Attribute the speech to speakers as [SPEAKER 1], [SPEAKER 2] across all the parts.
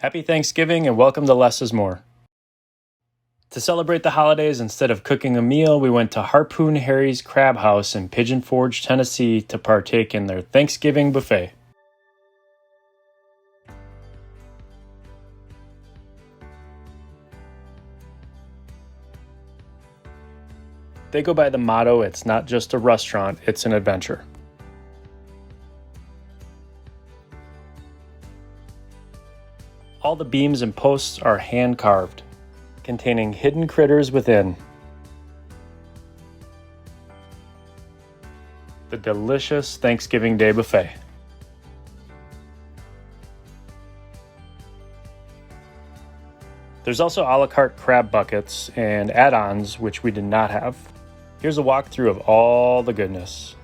[SPEAKER 1] Happy Thanksgiving and welcome to Less is More. To celebrate the holidays, instead of cooking a meal, we went to Harpoon Harry's Crab House in Pigeon Forge, Tennessee to partake in their Thanksgiving buffet. They go by the motto, "It's not just a restaurant, it's an adventure." All the beams and posts are hand-carved, containing hidden critters within. The delicious Thanksgiving Day buffet. There's also a la carte crab buckets and add-ons, which we did not have. Here's a walkthrough of all the goodness.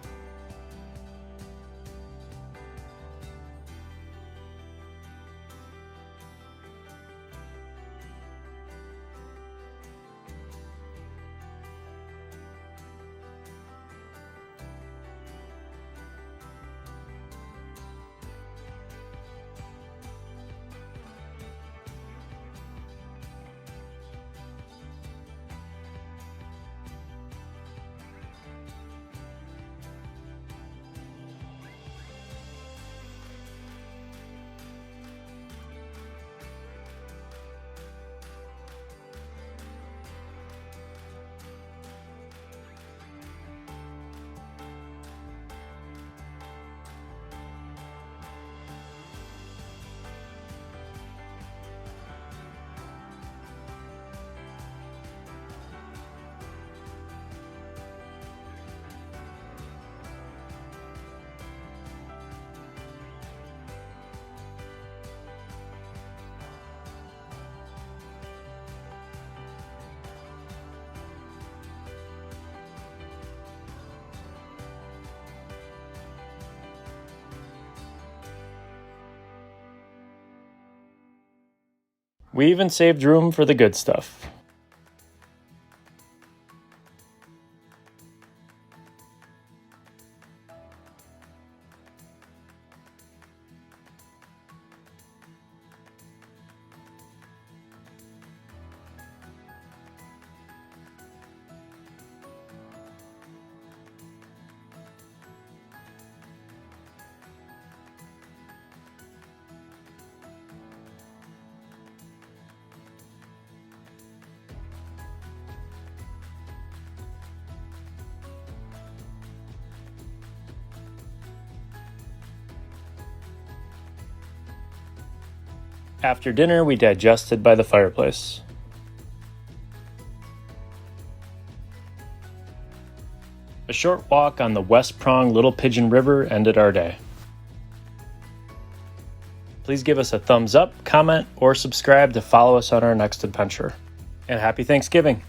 [SPEAKER 1] We even saved room for the good stuff. After dinner, we digested by the fireplace. A short walk on the West Prong Little Pigeon River ended our day. Please give us a thumbs up, comment, or subscribe to follow us on our next adventure. And happy Thanksgiving!